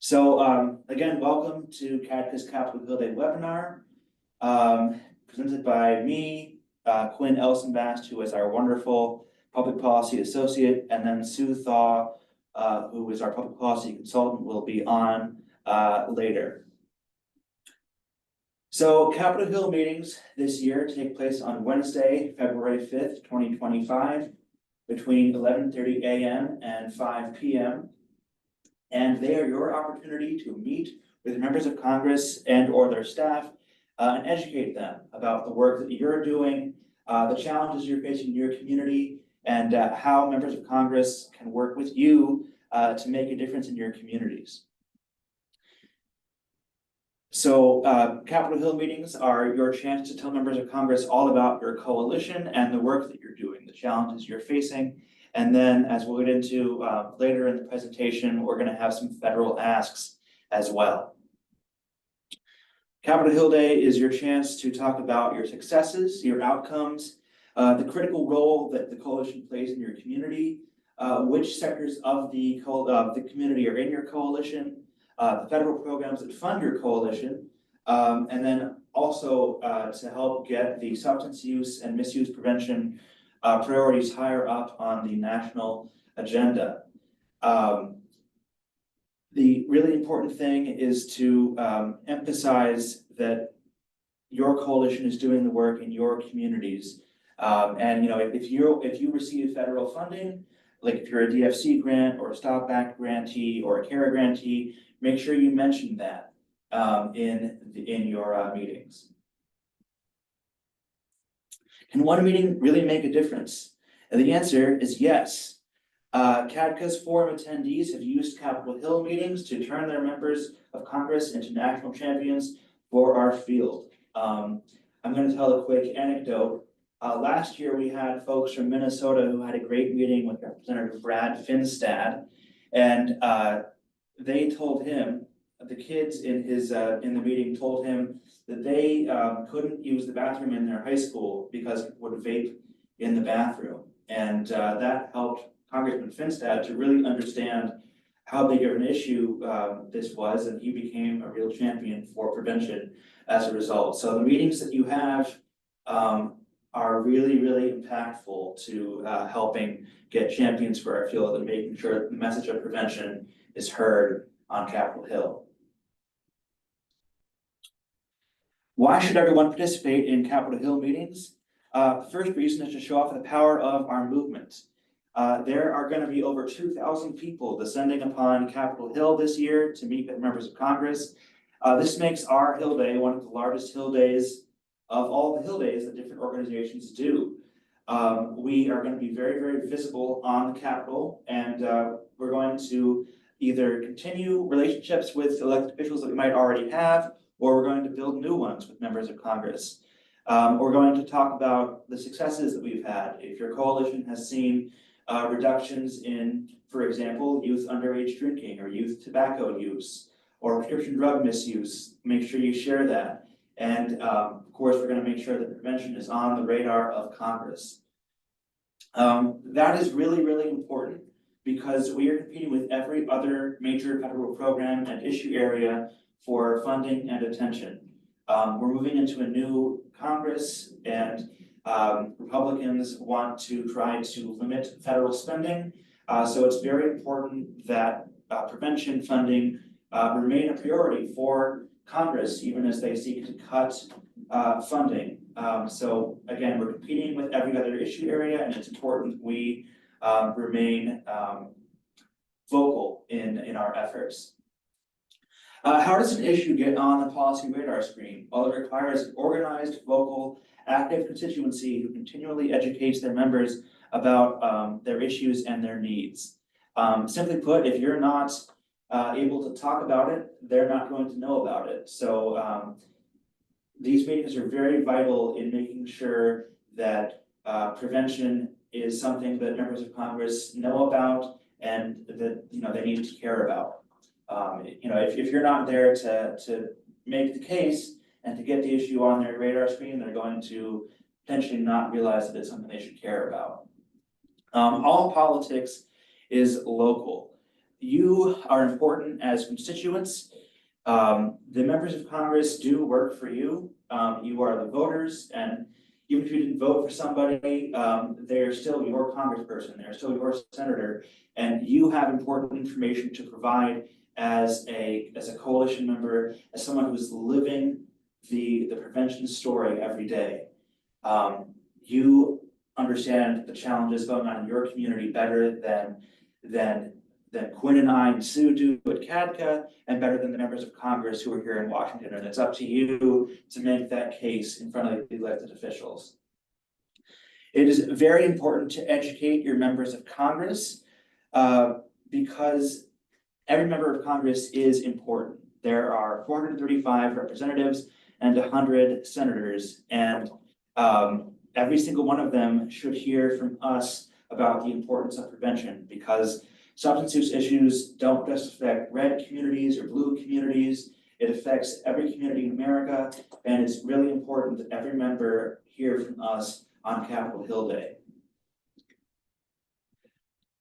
Again, welcome to CADCA's Capitol Hill Day webinar, presented by me, Quinn Elson-Bast, who is our wonderful public policy associate, and then Sue Thaw, who is our public policy consultant, will be on later. So Capitol Hill meetings this year take place on Wednesday, February 5th, 2025, between 11:30 a.m. and 5 p.m. And they are your opportunity to meet with members of Congress and or their staff and educate them about the work that you're doing, the challenges you're facing in your community, and how members of Congress can work with you to make a difference in your communities. So Capitol Hill meetings are your chance to tell members of Congress all about your coalition and the work that you're doing, the challenges you're facing. And then, as we'll get into later in the presentation, we're going to have some federal asks as well. Capitol Hill Day is your chance to talk about your successes, your outcomes, the critical role that the coalition plays in your community, which sectors of the community are in your coalition, the federal programs that fund your coalition, and then also to help get the substance use and misuse prevention priorities higher up on the national agenda. The really important thing is to emphasize that your coalition is doing the work in your communities. And if you receive federal funding, like if you're a DFC grant or a Stop Back grantee or a CARA grantee, make sure you mention that in your meetings. Can one meeting really make a difference? And the answer is yes. CADCA's forum attendees have used Capitol Hill meetings to turn their members of Congress into national champions for our field. I'm going to tell a quick anecdote. Last year, we had folks from Minnesota who had a great meeting with Representative Brad Finstad, and they told him, the kids in the meeting told him that they couldn't use the bathroom in their high school because people would vape in the bathroom. And that helped Congressman Finstad to really understand how big of an issue this was, and he became a real champion for prevention as a result. So the meetings that you have are really, really impactful to helping get champions for our field and making sure that the message of prevention is heard on Capitol Hill. Why should everyone participate in Capitol Hill meetings? The first reason is to show off the power of our movement. There are going to be over 2,000 people descending upon Capitol Hill this year to meet with members of Congress. This makes our Hill Day one of the largest Hill Days of all the Hill Days that different organizations do. We are going to be very, very visible on the Capitol, and we're going to either continue relationships with elected officials that we might already have, or we're going to build new ones with members of Congress. We're going to talk about the successes that we've had. If your coalition has seen reductions in, for example, youth underage drinking or youth tobacco use or prescription drug misuse, make sure you share that. And of course, we're going to make sure that prevention is on the radar of Congress. That is really, really important because we are competing with every other major federal program and issue area for funding and attention. We're moving into a new Congress, and Republicans want to try to limit federal spending. So it's very important that prevention funding remain a priority for Congress, even as they seek to cut funding. So again, we're competing with every other issue area, and it's important we remain vocal in our efforts. How does an issue get on the policy radar screen? Well, it requires an organized, vocal, active constituency who continually educates their members about their issues and their needs. Simply put, if you're not able to talk about it, they're not going to know about it. So these meetings are very vital in making sure that prevention is something that members of Congress know about and that they need to care about. If you're not there to make the case and to get the issue on their radar screen, they're going to potentially not realize that it's something they should care about. All politics is local. you are important as constituents. The members of Congress do work for you. You are the voters, and even if you didn't vote for somebody, they're still your congressperson, they're still your senator, and you have important information to provide as a coalition member, as someone who's living the prevention story every day. You understand the challenges going on in your community better than Quinn and I and Sue do at CADCA, and better than the members of Congress who are here in Washington. And it's up to you to make that case in front of the elected officials. It is very important to educate your members of Congress because every member of Congress is important. There are 435 representatives and 100 senators, and every single one of them should hear from us about the importance of prevention, because substance use issues don't just affect red communities or blue communities. It affects every community in America, and it's really important that every member hear from us on Capitol Hill Day.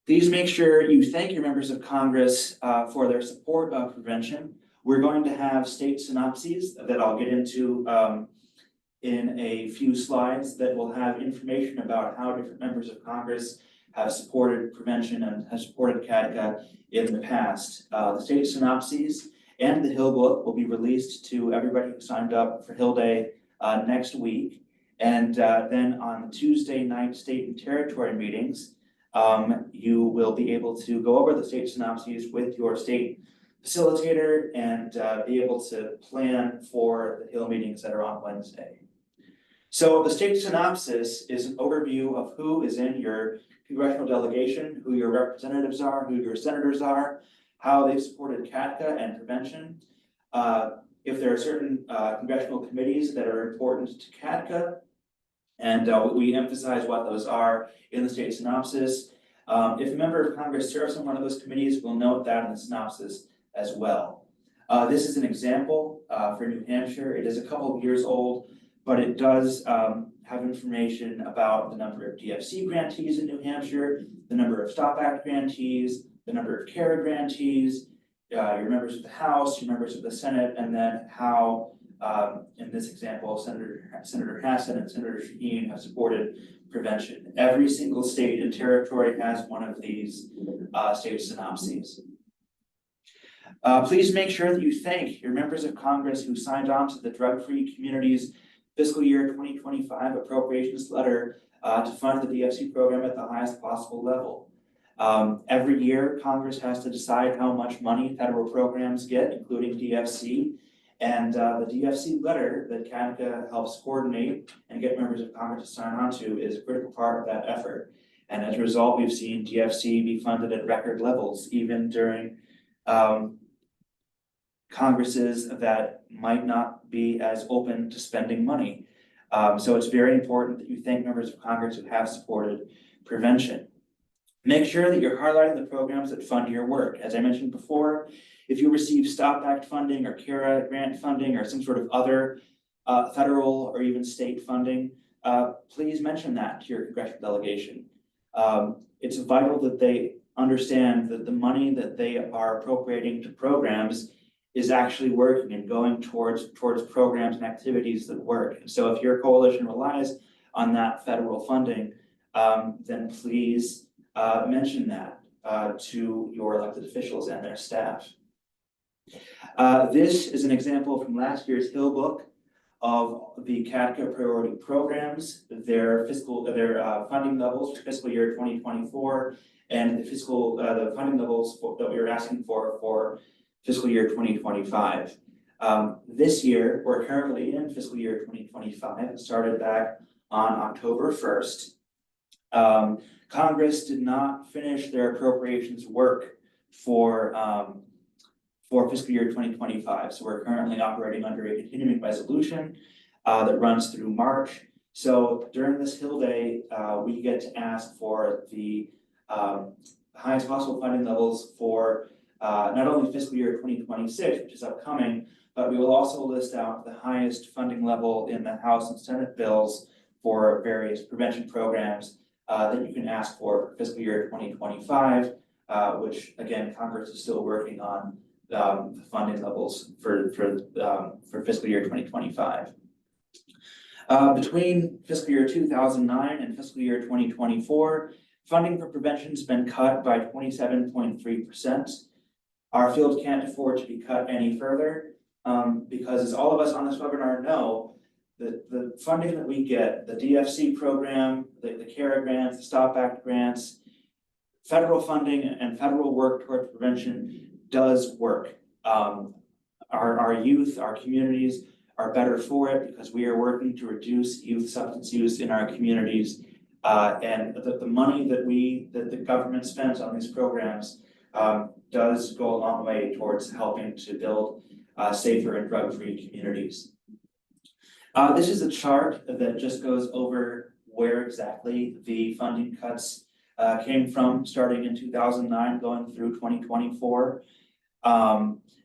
Please make sure you thank your members of Congress for their support of prevention. We're going to have state synopses that I'll get into in a few slides that will have information about how different members of Congress have supported prevention and have supported CADCA in the past. The state synopses and the Hill book will be released to everybody who signed up for Hill Day next week. And then on the Tuesday night state and territory meetings, you will be able to go over the state synopses with your state facilitator and be able to plan for the Hill meetings that are on Wednesday. So the state synopsis is an overview of who is in your congressional delegation, who your representatives are, who your senators are, how they've supported CADCA and prevention. If there are certain congressional committees that are important to CADCA, and we emphasize what those are in the state synopsis. If a member of Congress serves on one of those committees, we'll note that in the synopsis as well. This is an example for New Hampshire. It is a couple of years old, but it does have information about the number of DFC grantees in New Hampshire, the number of STOP Act grantees, the number of CARA grantees, your members of the House, your members of the Senate, and then how, in this example, Senator Hassan and Senator Shaheen have supported prevention. Every single state and territory has one of these state synopses. Please make sure that you thank your members of Congress who signed on to the Drug-Free Communities Fiscal Year 2025 appropriations letter to fund the DFC program at the highest possible level. Every year, Congress has to decide how much money federal programs get, including DFC. And the DFC letter that CADCA helps coordinate and get members of Congress to sign on to is a critical part of that effort. And as a result, we've seen DFC be funded at record levels, even during Congresses that might not be as open to spending money. So it's very important that you thank members of Congress who have supported prevention. Make sure that you're highlighting the programs that fund your work. As I mentioned before, if you receive STOP Act funding or CARA grant funding or some sort of other federal or even state funding, please mention that to your congressional delegation. It's vital that they understand that the money that they are appropriating to programs is actually working and going towards programs and activities that work. And so if your coalition relies on that federal funding, then please mention that to your elected officials and their staff. This is an example from last year's Hill book of the CADCA priority programs, their funding levels for fiscal year 2024, and the funding levels that we were asking for fiscal year 2025. This year, we're currently in fiscal year 2025. It started back on October 1st. Congress did not finish their appropriations work for fiscal year 2025. So we're currently operating under a continuing resolution that runs through March. So during this Hill Day, we get to ask for the highest possible funding levels for not only fiscal year 2026, which is upcoming, but we will also list out the highest funding level in the House and Senate bills for various prevention programs that you can ask for fiscal year 2025. which again, Congress is still working on the funding levels for fiscal year 2025. Between fiscal year 2009 and fiscal year 2024, funding for prevention has been cut by 27.3%. Our field can't afford to be cut any further, because as all of us on this webinar know, the funding that we get, the DFC program, the CARA grants, the STOP Act grants, federal funding and federal work towards prevention does work. Our youth, our communities are better for it because we are working to reduce youth substance use in our communities. And the money that the government spends on these programs does go a long way towards helping to build safer and drug-free communities. This is a chart that just goes over where exactly the funding cuts came from, starting in 2009, going through 2024.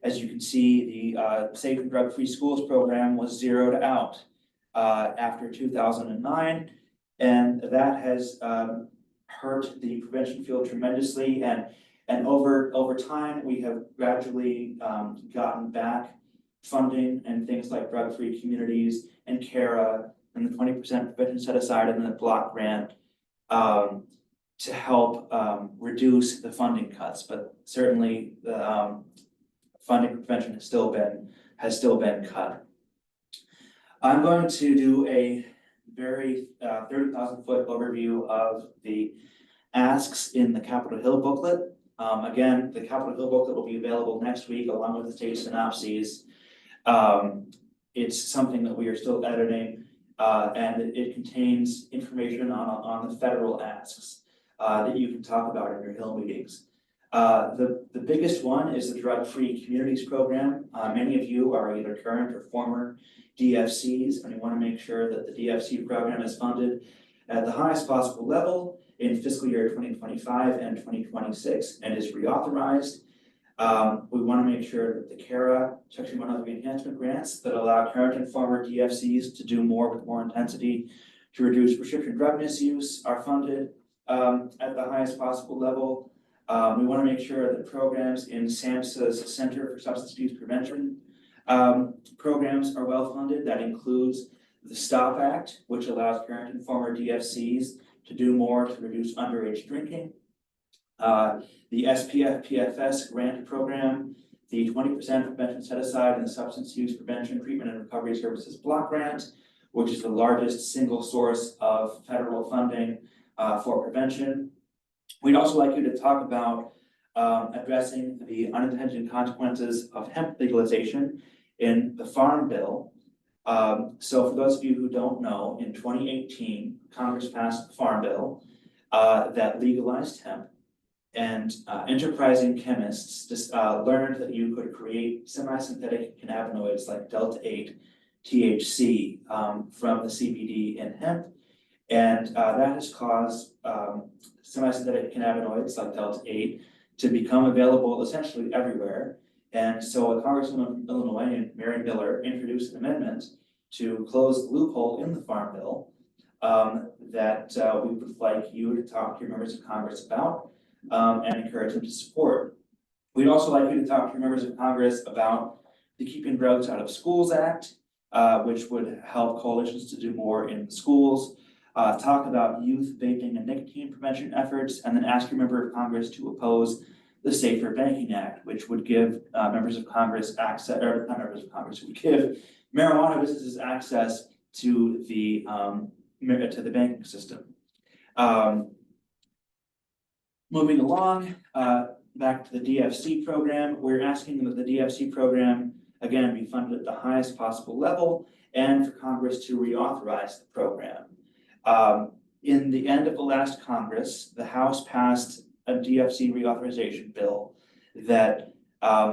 As you can see, the Safe and Drug-Free Schools program was zeroed out after 2009, and that has hurt the prevention field tremendously. And over time, we have gradually gotten back funding and things like drug-free communities and CARA and the 20% prevention set aside and the block grant to help reduce the funding cuts. But certainly the funding for prevention has still been cut. I'm going to do a very 30,000-foot overview of the asks in the Capitol Hill booklet. Again, the Capitol Hill booklet will be available next week along with the state synopses. It's something that we are still editing, and it contains information on the federal asks that you can talk about in your Hill meetings. The biggest one is the Drug-Free Communities Program. Many of you are either current or former DFCs, and we want to make sure that the DFC program is funded at the highest possible level in fiscal year 2025 and 2026 and is reauthorized. We want to make sure that the CARA Section 103 enhancement grants that allow current and former DFCs to do more with more intensity to reduce prescription drug misuse are funded at the highest possible level. We want to make sure that programs in SAMHSA's Center for Substance Abuse Prevention programs are well funded. That includes the STOP Act, which allows current and former DFCs to do more to reduce underage drinking. The SPF-PFS grant program, the 20% prevention set aside in the Substance Use Prevention, Treatment and Recovery Services Block Grant, which is the largest single source of federal funding for prevention. We'd also like you to talk about addressing the unintended consequences of hemp legalization in the Farm Bill. So for those of you who don't know, in 2018, Congress passed the Farm Bill that legalized hemp, and enterprising chemists just learned that you could create semi-synthetic cannabinoids like Delta-8 THC from the CBD in hemp, and that has caused semi-synthetic cannabinoids like Delta-8 to become available essentially everywhere. And so a congresswoman from Illinois named Mary Miller introduced an amendment to close the loophole in the Farm Bill that we would like you to talk to your members of Congress about and encourage them to support. We'd also like you to talk to your members of Congress about the Keeping Drugs Out of Schools Act, which would help coalitions to do more in schools. Talk about youth vaping and nicotine prevention efforts, and then ask your member of Congress to oppose the Safer Banking Act, which would give members of Congress access, or not members of Congress, would give marijuana businesses access to the banking system. Moving along, back to the DFC program, we're asking that the DFC program, again, be funded at the highest possible level and for Congress to reauthorize the program. In the end of the last Congress, the House passed a DFC reauthorization bill that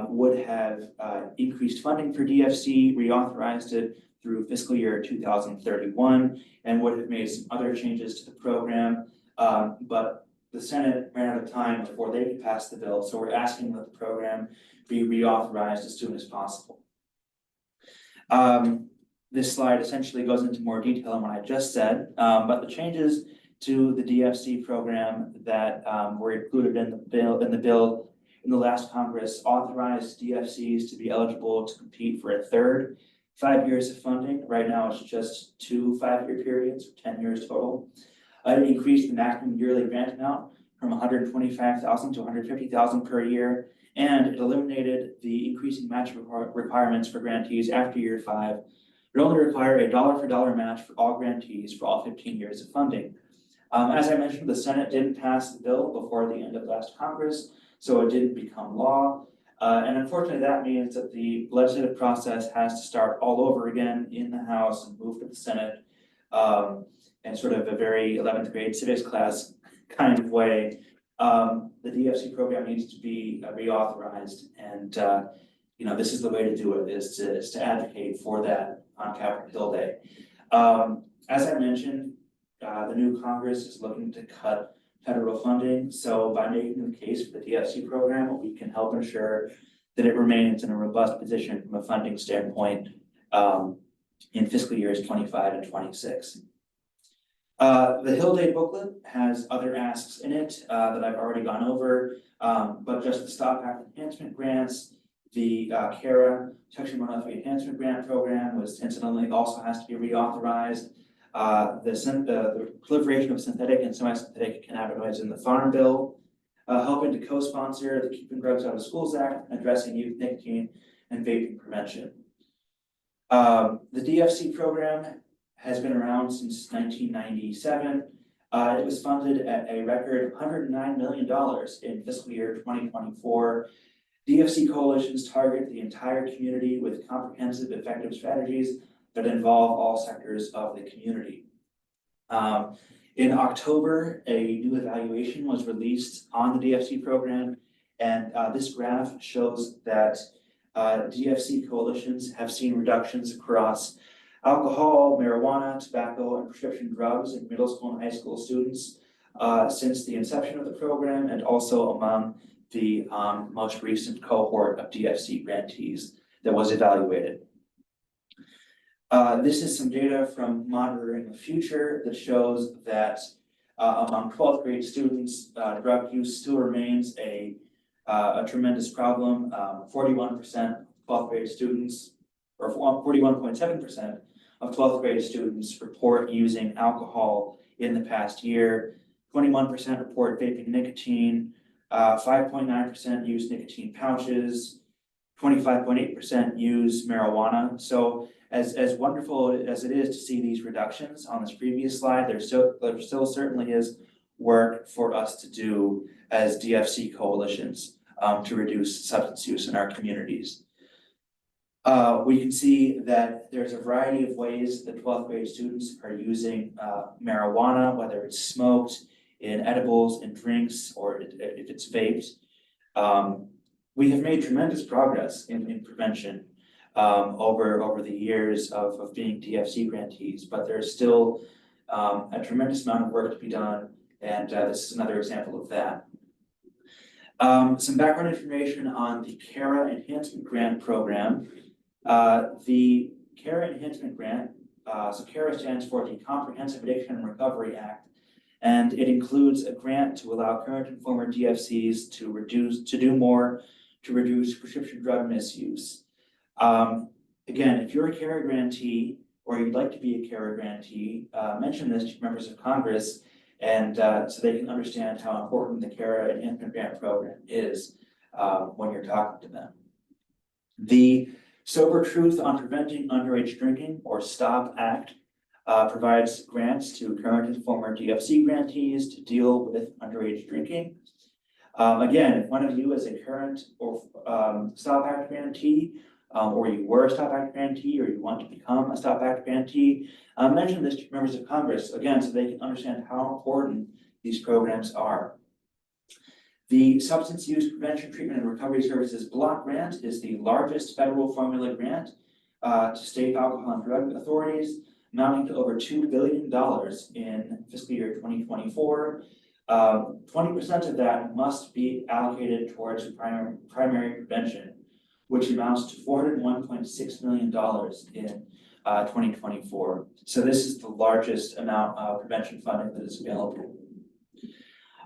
would have increased funding for DFC, reauthorized it through fiscal year 2031, and would have made some other changes to the program, but the Senate ran out of time before they could pass the bill, so we're asking that the program be reauthorized as soon as possible. This slide essentially goes into more detail on what I just said, but the changes to the DFC program that were included in the bill in the last Congress authorized DFCs to be eligible to compete for a third 5 years of funding. Right now, it's just 2 5-year periods, 10 years total. It increased the maximum yearly grant amount from $125,000 to $150,000 per year, and it eliminated the increasing match requirements for grantees after year 5. It would only require a dollar-for-dollar match for all grantees for all 15 years of funding. As I mentioned, the Senate didn't pass the bill before the end of last Congress, so it didn't become law. And unfortunately, that means that the legislative process has to start all over again in the House and move to the Senate, in sort of a very 11th grade civics class kind of way. The DFC program needs to be reauthorized, and this is the way to do it, is to advocate for that on Capitol Hill Day. As I mentioned, the new Congress is looking to cut federal funding, so by making the case for the DFC program, we can help ensure that it remains in a robust position from a funding standpoint in fiscal years 25 and 26. The Hill Day booklet has other asks in it that I've already gone over, but just the Stop Act enhancement grants, the CARA Section 103 enhancement grant program, which incidentally also has to be reauthorized. The proliferation of synthetic and semi-synthetic cannabinoids in the Farm Bill, helping to co-sponsor the Keeping Drugs Out of Schools Act, addressing youth nicotine and vaping prevention. The DFC program has been around since 1997. It was funded at a record $109 million in fiscal year 2024. DFC coalitions target the entire community with comprehensive, effective strategies that involve all sectors of the community. In October, a new evaluation was released on the DFC program, and this graph shows that DFC coalitions have seen reductions across alcohol, marijuana, tobacco, and prescription drugs in middle school and high school students since the inception of the program, and also among the most recent cohort of DFC grantees that was evaluated. This is some data from Monitoring the Future that shows that among 12th grade students, drug use still remains a tremendous problem. 41% 12th grade students, or 41.7% of 12th grade students report using alcohol in the past year. 21% report vaping nicotine, 5.9% use nicotine pouches, 25.8% use marijuana. So as wonderful as it is to see these reductions on this previous slide, there still certainly is work for us to do as DFC coalitions to reduce substance use in our communities. We can see that there's a variety of ways that 12th grade students are using marijuana, whether it's smoked, in edibles, in drinks, or if it's vaped. We have made tremendous progress in prevention over the years of being DFC grantees, but there's still a tremendous amount of work to be done, and this is another example of that. Some background information on the CARA Enhancement Grant Program. The CARA Enhancement Grant, so CARA stands for the Comprehensive Addiction and Recovery Act, and it includes a grant to allow current and former DFCs to do more to reduce prescription drug misuse. Again, if you're a CARA grantee or you'd like to be a CARA grantee, mention this to members of Congress, and so they can understand how important the CARA Enhancement Grant Program is when you're talking to them. The Sober Truth on Preventing Underage Drinking, or STOP Act, provides grants to current and former DFC grantees to deal with underage drinking. Again, if one of you is a current or STOP Act grantee, or you were a STOP Act grantee, or you want to become a STOP Act grantee, mention this to members of Congress, again, so they can understand how important these programs are. The Substance Use Prevention, Treatment, and Recovery Services Block Grant is the largest federal formula grant to state alcohol and drug authorities, amounting to over $2 billion in fiscal year 2024. 20% of that must be allocated towards primary prevention. which amounts to $401.6 million in 2024. So this is the largest amount of prevention funding that is available.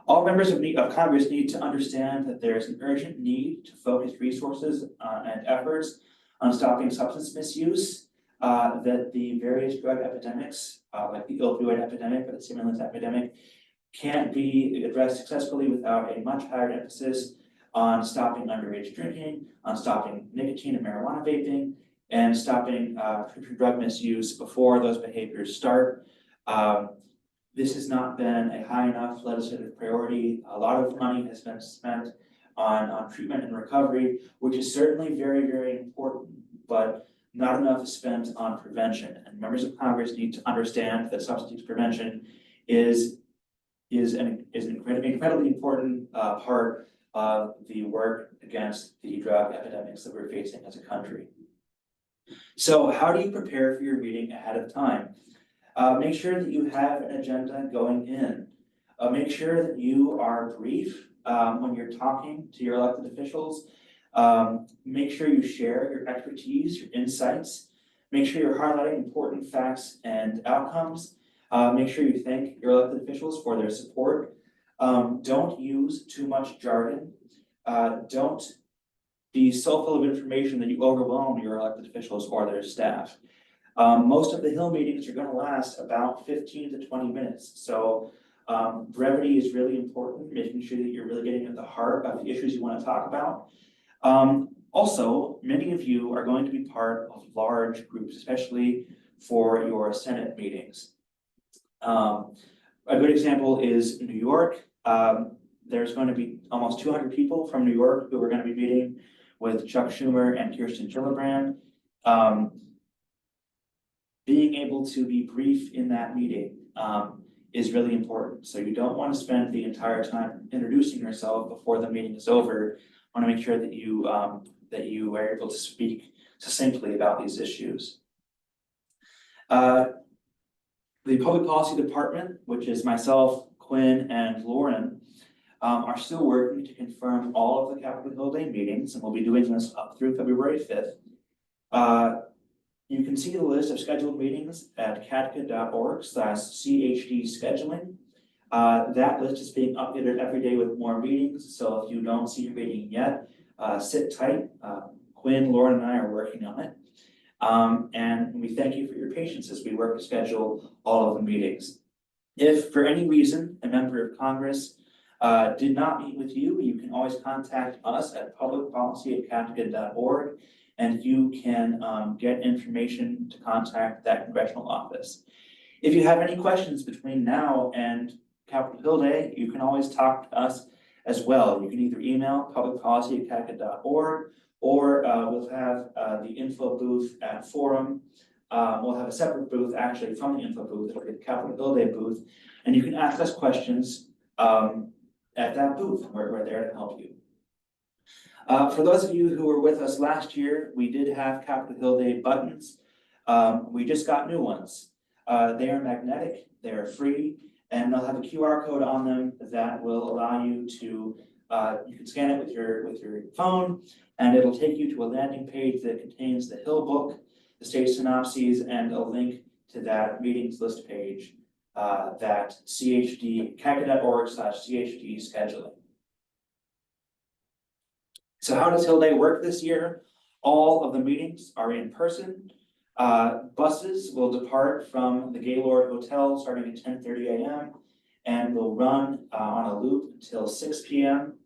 All members of Congress need to understand that there is an urgent need to focus resources and efforts on stopping substance misuse, that the various drug epidemics, like the opioid epidemic or the stimulants epidemic, can't be addressed successfully without a much higher emphasis on stopping underage drinking, on stopping nicotine and marijuana vaping, and stopping prescription drug misuse before those behaviors start. This has not been a high enough legislative priority. A lot of money has been spent on treatment and recovery, which is certainly very, very important, but not enough is spent on prevention. And members of Congress need to understand that substance use prevention is an incredibly important part of the work against the drug epidemics that we're facing as a country. So how do you prepare for your meeting ahead of time? Make sure that you have an agenda going in. Make sure that you are brief when you're talking to your elected officials. Make sure you share your expertise, your insights. Make sure you're highlighting important facts and outcomes. Make sure you thank your elected officials for their support. Don't use too much jargon. Don't be so full of information that you overwhelm your elected officials or their staff. Most of the Hill meetings are going to last about 15 to 20 minutes. So brevity is really important, making sure that you're really getting at the heart of the issues you want to talk about. Also, many of you are going to be part of large groups, especially for your Senate meetings. A good example is New York. There's going to be almost 200 people from New York who are going to be meeting with Chuck Schumer and Kirsten Gillibrand. Being able to be brief in that meeting is really important. So you don't want to spend the entire time introducing yourself before the meeting is over. I want to make sure that you are able to speak succinctly about these issues. The Public Policy Department, which is myself, Quinn, and Lauren, are still working to confirm all of the Capitol Hill Day meetings, and we'll be doing this up through February 5th. You can see the list of scheduled meetings at catica.org/CHD scheduling. That list is being updated every day with more meetings, so if you don't see your meeting yet, sit tight. Quinn, Lauren, and I are working on it. And we thank you for your patience as we work to schedule all of the meetings. If for any reason a member of Congress did not meet with you, you can always contact us at publicpolicy@catica.org, and you can get information to contact that congressional office. If you have any questions between now and Capitol Hill Day, you can always talk to us as well. You can either email publicpolicy@catica.org, or we'll have the info booth at Forum. We'll have a separate booth actually from the info booth, the Capitol Hill Day booth, and you can ask us questions at that booth. We're there to help you. For those of you who were with us last year, we did have Capitol Hill Day buttons. We just got new ones. They are magnetic, they are free, and they'll have a QR code on them that will allow you to, you can scan it with your phone, and it'll take you to a landing page that contains the Hill book, the state synopses, and a link to that meetings list page, that catica.org/CHD scheduling. So how does Hill Day work this year? All of the meetings are in person. Buses will depart from the Gaylord Hotel starting at 10:30 a.m. and will run on a loop until 6 p.m.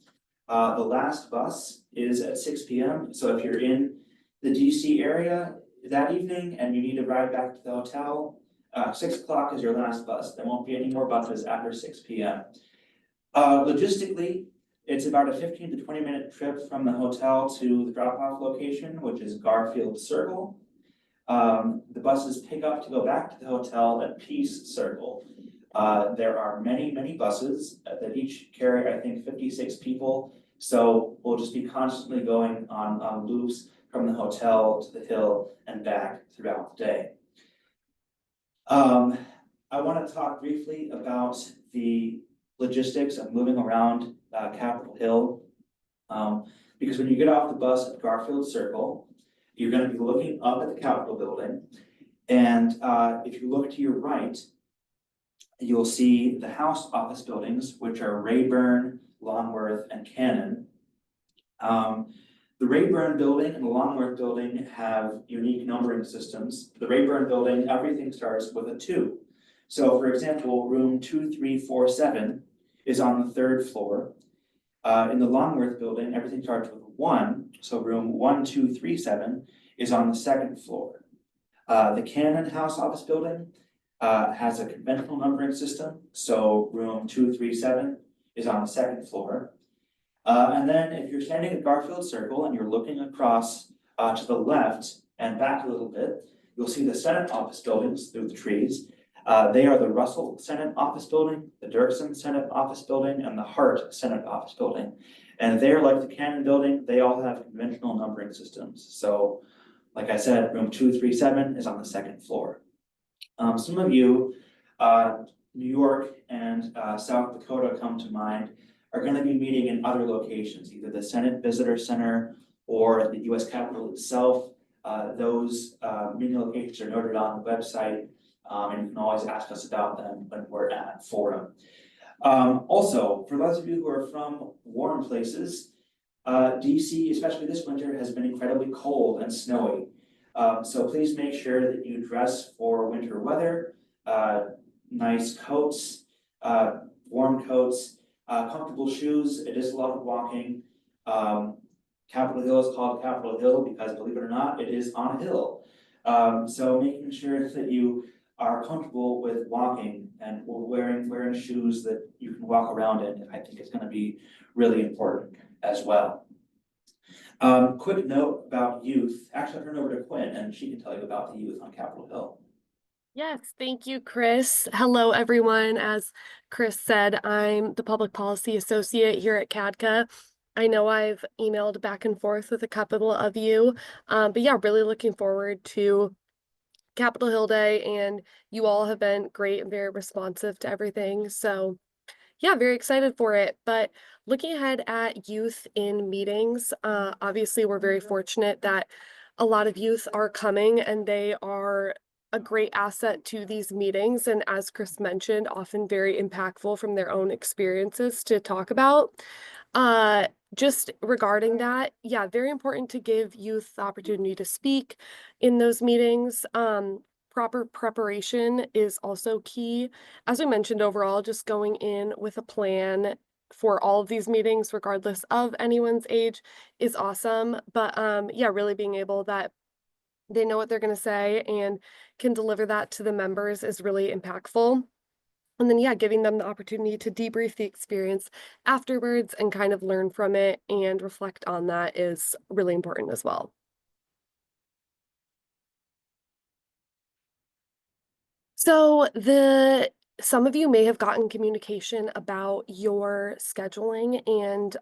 The last bus is at 6 p.m. So if you're in the DC area that evening and you need to ride back to the hotel, 6 o'clock is your last bus. There won't be any more buses after 6 p.m. Logistically, it's about a 15 to 20 minute trip from the hotel to the drop-off location, which is Garfield Circle. The buses pick up to go back to the hotel at Peace Circle. There are many, many buses that each carry, I think, 56 people. So we'll just be constantly going on loops from the hotel to the Hill and back throughout the day. I want to talk briefly about the logistics of moving around Capitol Hill. because when you get off the bus at Garfield Circle, you're gonna be looking up at the Capitol building. And if you look to your right, you'll see the House office buildings, which are Rayburn, Longworth, and Cannon. The Rayburn building and the Longworth building have unique numbering systems. The Rayburn building, everything starts with a 2. So for example, room 2347 is on the 3rd floor. In the Longworth building, everything starts with a 1, so room 1237 is on the 2nd floor. The Cannon House office building has a conventional numbering system, so room 237 is on the 2nd floor. And then if you're standing at Garfield Circle and you're looking across to the left and back a little bit, you'll see the Senate office buildings through the trees. They are the Russell Senate office building, the Dirksen Senate office building, and the Hart Senate office building. And they're like the Cannon building, they all have conventional numbering systems. So, like I said, room 237 is on the 2nd floor. Some of you, New York and South Dakota come to mind, are gonna be meeting in other locations, either the Senate Visitor Center or the US Capitol itself. Those meeting locations are noted on the website, and you can always ask us about them when we're at forum. Also, for those of you who are from warm places, DC, especially this winter, has been incredibly cold and snowy. So please make sure that you dress for winter weather, nice coats, warm coats, comfortable shoes. It is a lot of walking. Capitol Hill is called Capitol Hill because, believe it or not, it is on a hill. So making sure that you are comfortable with walking and wearing shoes that you can walk around in, I think is going to be really important as well. Quick note about youth. Actually, I'll turn it over to Quinn and she can tell you about the youth on Capitol Hill. Yes, thank you, Chris. Hello, everyone. As Chris said, I'm the Public Policy Associate here at CADCA. I know I've emailed back and forth with a couple of you, but yeah, really looking forward to Capitol Hill Day, and you all have been great and very responsive to everything. So yeah, very excited for it. But looking ahead at youth in meetings, obviously we're very fortunate that a lot of youth are coming and they are a great asset to these meetings. And as Chris mentioned, often very impactful from their own experiences to talk about. Uh, just regarding that, yeah, very important to give youth the opportunity to speak in those meetings. Proper preparation is also key. As we mentioned, overall, just going in with a plan for all of these meetings, regardless of anyone's age, is awesome. But yeah, really being able that they know what they're going to say and can deliver that to the members is really impactful. And then, yeah, giving them the opportunity to debrief the experience afterwards and kind of learn from it and reflect on that is really important as well. So some of you may have gotten communication about your scheduling and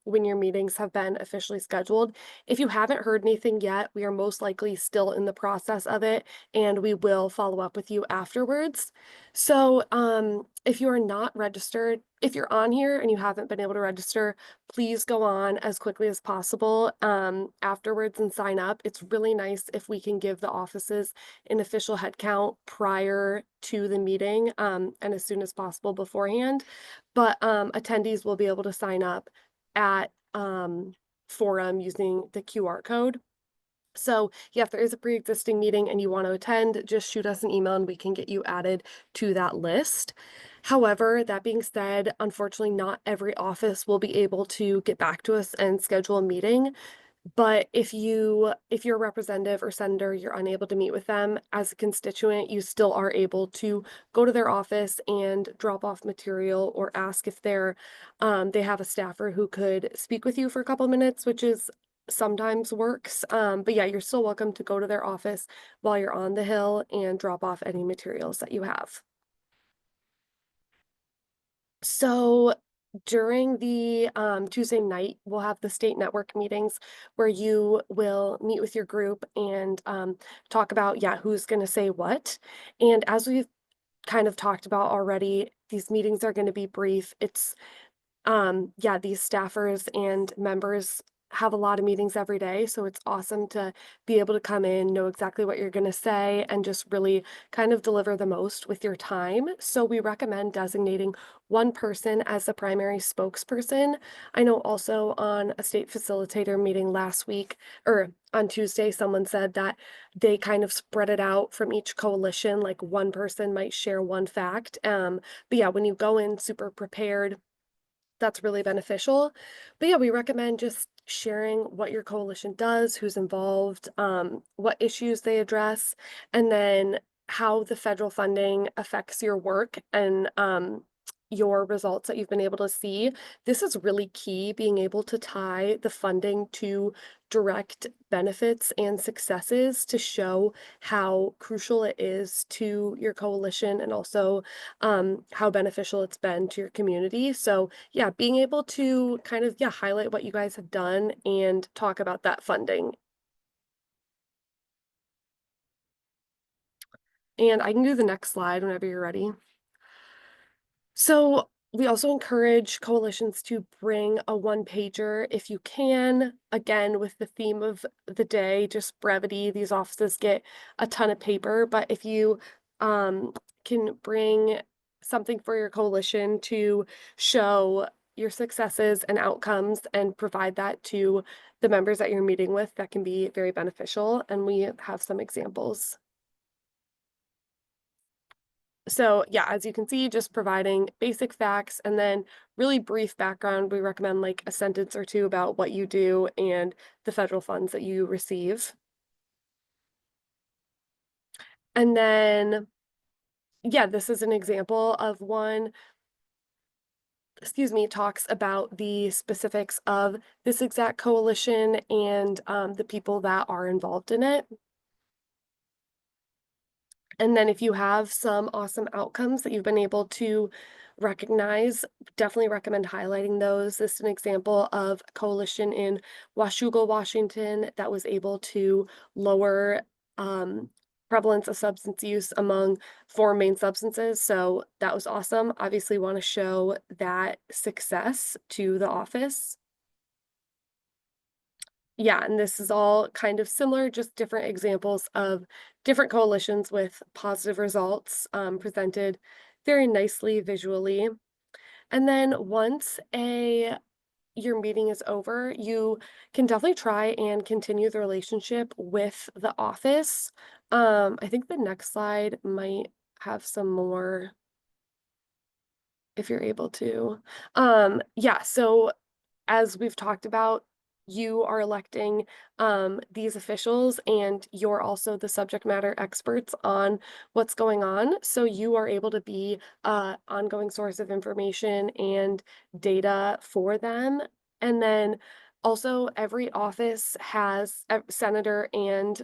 when your meetings have been officially scheduled. If you haven't heard anything yet, we are most likely still in the process of it, and we will follow up with you afterwards. So if you are not registered, if you're on here and you haven't been able to register, please go on as quickly as possible afterwards and sign up. It's really nice if we can give the offices an official head count prior to the meeting and as soon as possible beforehand. But attendees will be able to sign up at forum using the QR code. So yeah, if there is a pre-existing meeting and you want to attend, just shoot us an email and we can get you added to that list. However, that being said, unfortunately, not every office will be able to get back to us and schedule a meeting. But if you're a representative or senator, you're unable to meet with them as a constituent, you still are able to go to their office and drop off material or ask if they have a staffer who could speak with you for a couple minutes, which is sometimes works. But yeah, you're still welcome to go to their office while you're on the Hill and drop off any materials that you have. So during the Tuesday night, we'll have the state network meetings where you will meet with your group and talk about, yeah, who's going to say what. And as we've kind of talked about already, these meetings are going to be brief. It's, yeah, these staffers and members have a lot of meetings every day, so it's awesome to be able to come in, know exactly what you're going to say, and just really kind of deliver the most with your time. So we recommend designating one person as the primary spokesperson. I know also on a state facilitator meeting last week, or on Tuesday, someone said that they kind of spread it out from each coalition, like one person might share one fact. But yeah, when you go in super prepared, that's really beneficial. But yeah, we recommend just sharing what your coalition does, who's involved, what issues they address, and then how the federal funding affects your work and your results that you've been able to see. This is really key, being able to tie the funding to direct benefits and successes to show how crucial it is to your coalition and also how beneficial it's been to your community. So yeah, being able to kind of, yeah, highlight what you guys have done and talk about that funding. And I can do the next slide whenever you're ready. So we also encourage coalitions to bring a one pager if you can. Again, with the theme of the day, just brevity. These offices get a ton of paper, but if you um, can bring something for your coalition to show your successes and outcomes and provide that to the members that you're meeting with, that can be very beneficial. And we have some examples. So yeah, as you can see, just providing basic facts and then really brief background. We recommend like a sentence or two about what you do and the federal funds that you receive. And then, yeah, this is an example of one, excuse me, talks about the specifics of this exact coalition and the people that are involved in it. And then if you have some awesome outcomes that you've been able to recognize, definitely recommend highlighting those. This is an example of a coalition in Washougal, Washington that was able to lower um, prevalence of substance use among four main substances. So that was awesome. Obviously, want to show that success to the office. Yeah, and this is all kind of similar, just different examples of different coalitions with positive results presented very nicely visually. And then once a your meeting is over, you can definitely try and continue the relationship with the office. I think the next slide might have some more if you're able to. Yeah, so as we've talked about, you are electing these officials and you're also the subject matter experts on what's going on. So you are able to be a ongoing source of information and data for them. And then also every office has a senator and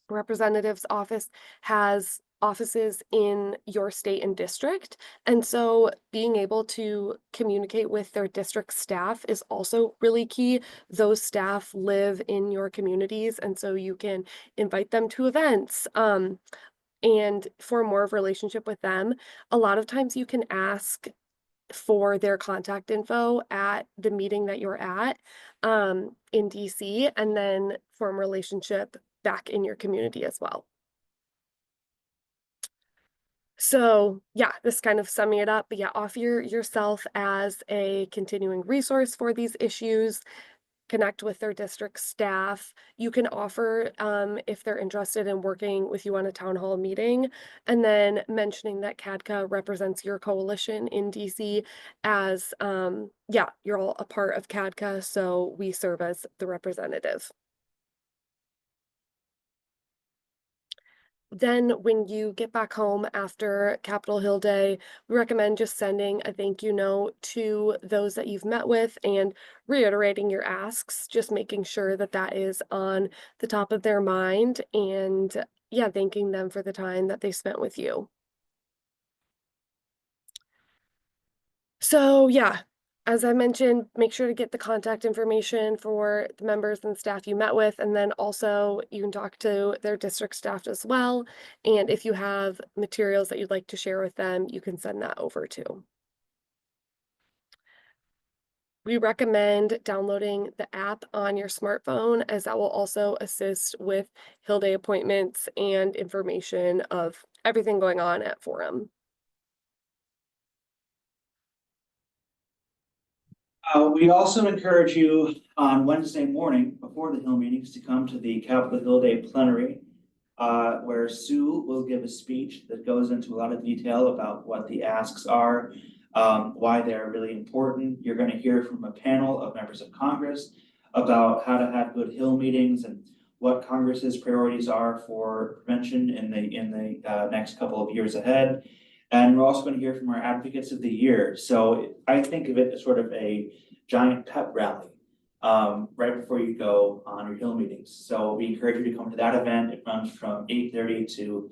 representative's office has offices in your state and district. And so being able to communicate with their district staff is also really key. Those staff live in your communities, and so you can invite them to events. And for more of a relationship with them, a lot of times you can ask for their contact info at the meeting that you're at in DC, and then form a relationship back in your community as well. So, yeah, this kind of summing it up, but yeah, offer yourself as a continuing resource for these issues, connect with their district staff. You can offer, if they're interested in working with you on a town hall meeting, and then mentioning that CADCA represents your coalition in DC as, yeah, you're all a part of CADCA, so we serve as the representative. Then when you get back home after Capitol Hill Day, we recommend just sending a thank you note to those that you've met with and reiterating your asks, just making sure that that is on the top of their mind and yeah, thanking them for the time that they spent with you. So, yeah, as I mentioned, make sure to get the contact information for the members and staff you met with, and then also you can talk to their district staff as well. And if you have materials that you'd like to share with them, you can send that over too. We recommend downloading the app on your smartphone, as that will also assist with Hill Day appointments and information of everything going on at Forum. We also encourage you on Wednesday morning before the Hill meetings to come to the Capitol Hill Day plenary, where Sue will give a speech that goes into a lot of detail about what the asks are, why they're really important. You're going to hear from a panel of members of Congress about how to have good Hill meetings and what Congress's priorities are for prevention in the next couple of years ahead. And we're also going to hear from our advocates of the year. So I think of it as sort of a giant pep rally right before you go on your Hill meetings. So we encourage you to come to that event. It runs from 8:30 to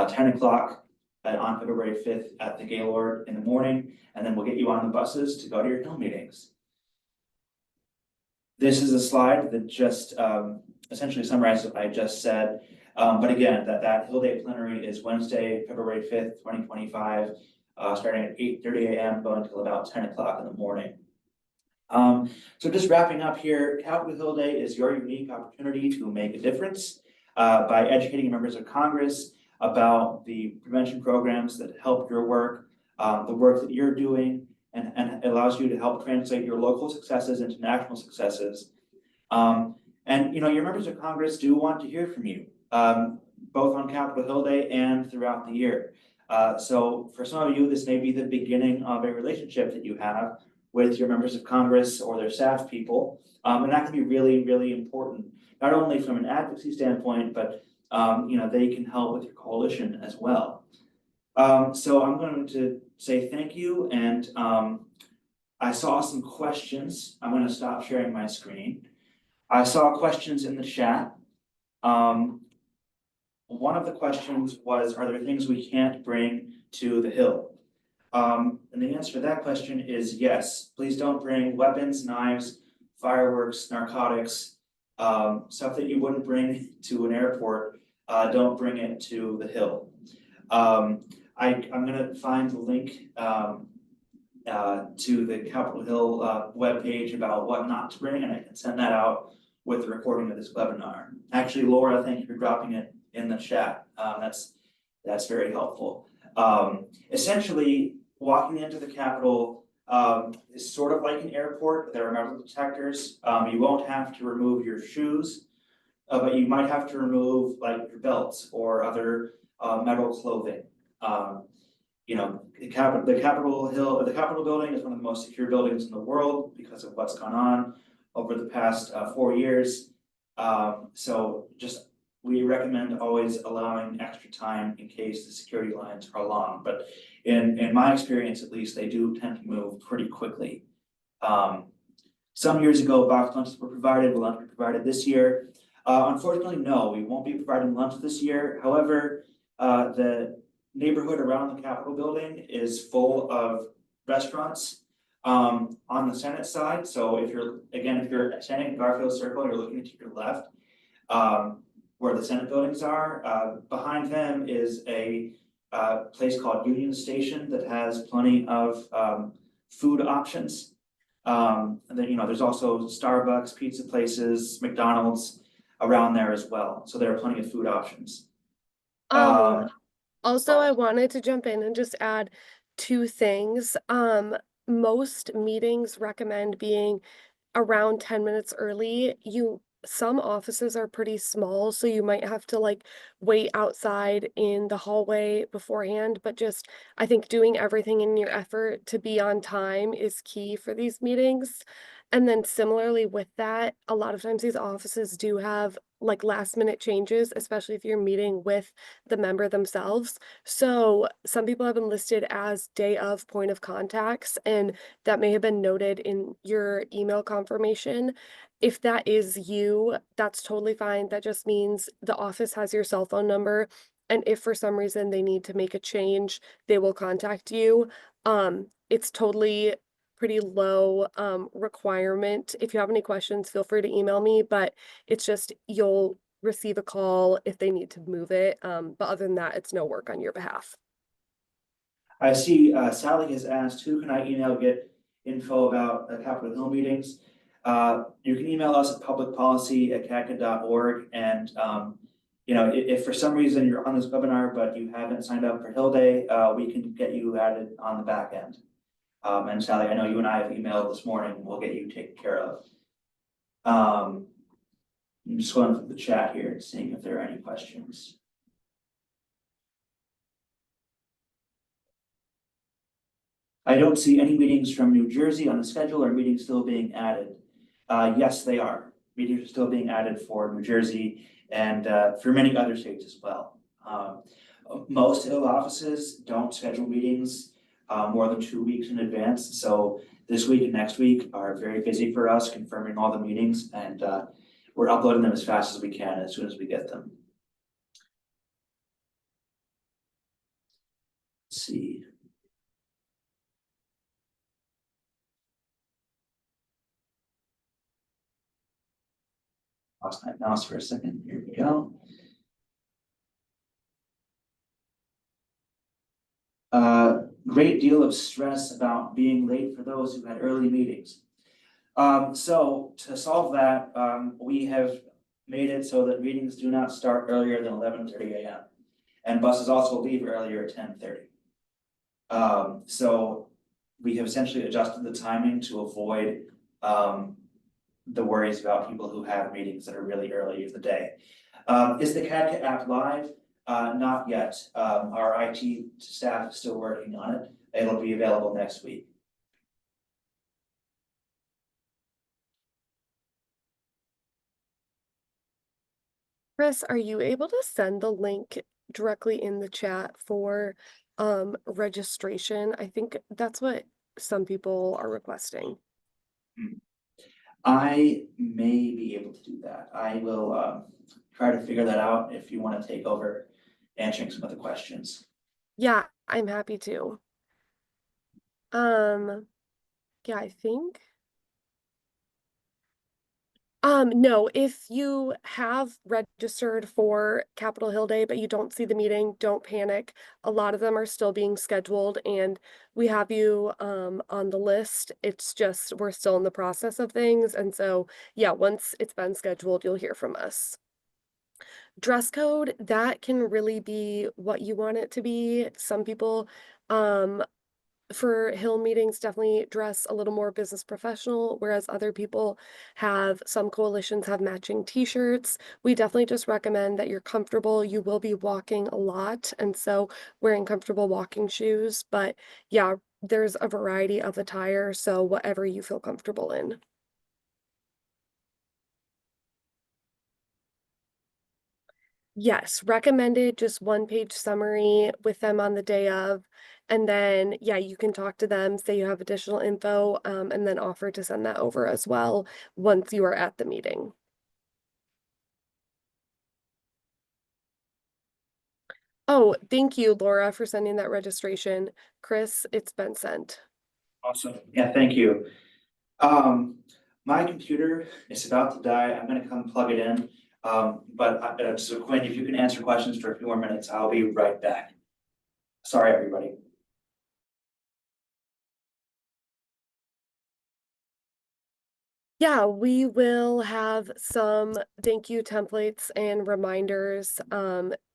10 o'clock on February 5th at the Gaylord in the morning. And then we'll get you on the buses to go to your Hill meetings. This is a slide that just essentially summarizes what I just said. But again, that Hill Day plenary is Wednesday, February 5th, 2025, starting at 8:30 a.m., going until about 10 o'clock in the morning. So just wrapping up here, Capitol Hill Day is your unique opportunity to make a difference by educating members of Congress about the prevention programs that help your work, the work that you're doing, and allows you to help translate your local successes into national successes. And your members of Congress do want to hear from you, both on Capitol Hill Day and throughout the year. So for some of you, this may be the beginning of a relationship that you have with your members of Congress or their staff people. And that can be really, really important, not only from an advocacy standpoint, but they can help with your coalition as well. So I'm going to say thank you, and I saw some questions. I'm going to stop sharing my screen. I saw questions in the chat. One of the questions was, are there things we can't bring to the Hill? And the answer to that question is yes. Please don't bring weapons, knives, fireworks, narcotics, stuff that you wouldn't bring to an airport. Don't bring it to the Hill. I'm going to find the link to the Capitol Hill webpage about what not to bring, and I can send that out with the recording of this webinar. Actually, Laura, thank you for dropping it in the chat. That's very helpful. Essentially, walking into the Capitol is sort of like an airport. There are metal detectors. You won't have to remove your shoes, but you might have to remove like your belts or other metal clothing. The Capitol building is one of the most secure buildings in the world because of what's gone on over the past 4 years. So we recommend always allowing extra time in case the security lines are long. But in my experience, at least, they do tend to move pretty quickly. Some years ago, box lunches were provided. Will lunch be provided this year? Unfortunately, no, we won't be providing lunch this year. However, the neighborhood around the Capitol building is full of restaurants on the Senate side. So if you're standing in Garfield Circle, you're looking to your left, where the Senate buildings are. Behind them is a place called Union Station that has plenty of food options. And then there's also Starbucks, pizza places, McDonald's around there as well. So there are plenty of food options. Also, I wanted to jump in and just add two things. Most meetings recommend being around 10 minutes early. Some offices are pretty small, so you might have to like wait outside in the hallway beforehand, but just I think doing everything in your effort to be on time is key for these meetings. And then similarly with that, a lot of times these offices do have like last minute changes, especially if you're meeting with the member themselves. So some people have been listed as day of point of contacts, and that may have been noted in your email confirmation. If that is you, that's totally fine. That just means the office has your cell phone number. And if for some reason they need to make a change, they will contact you. It's totally pretty low requirement. If you have any questions, feel free to email me, but it's just you'll receive a call if they need to move it. But other than that, it's no work on your behalf. I see Sally has asked, who can I email to get info about the Capitol Hill meetings, you can email us at publicpolicy@caca.org. And, if for some reason you're on this webinar, but you haven't signed up for Hill Day, we can get you added on the back end. And Sally, I know you and I have emailed this morning, we'll get you taken care of. I'm just going through the chat here and seeing if there are any questions. I don't see any meetings from New Jersey on the schedule. Or meetings still being added? Yes, they are. Meetings are still being added for New Jersey and for many other states as well. Most Hill offices don't schedule meetings more than 2 weeks in advance. So this week and next week are very busy for us, confirming all the meetings, and we're uploading them as fast as we can as soon as we get them. Let's see. Lost my mouse for a second. Here we go. Great deal of stress about being late for those who had early meetings. So to solve that, we have made it so that meetings do not start earlier than 11:30 a.m. And buses also leave earlier at 10:30. So we have essentially adjusted the timing to avoid the worries about people who have meetings that are really early in the day. Is the CADCA app live? Not yet. Our IT staff is still working on it. It'll be available next week. Chris, are you able to send the link directly in the chat for registration? I think that's what some people are requesting. I may be able to do that. I will try to figure that out if you want to take over answering some of the questions. Yeah, I'm happy to. Yeah, I think. No, if you have registered for Capitol Hill Day, but you don't see the meeting, don't panic. A lot of them are still being scheduled and we have you on the list. It's just we're still in the process of things. And so, yeah, once it's been scheduled, you'll hear from us. Dress code, that can really be what you want it to be. Some people for Hill meetings definitely dress a little more business professional, whereas other people some coalitions have matching t-shirts. We definitely just recommend that you're comfortable. You will be walking a lot, and so wearing comfortable walking shoes. But yeah, there's a variety of attire, so whatever you feel comfortable in. Yes, recommended just one-page summary with them on the day of, and then, yeah, you can talk to them, say you have additional info, and then offer to send that over as well once you are at the meeting. Oh, thank you, Laura, for sending that registration. Chris, it's been sent. Awesome. Yeah, thank you. My computer is about to die. I'm gonna come plug it in. So Quinn, if you can answer questions for a few more minutes, I'll be right back. Sorry, everybody. Yeah, we will have some thank you templates and reminders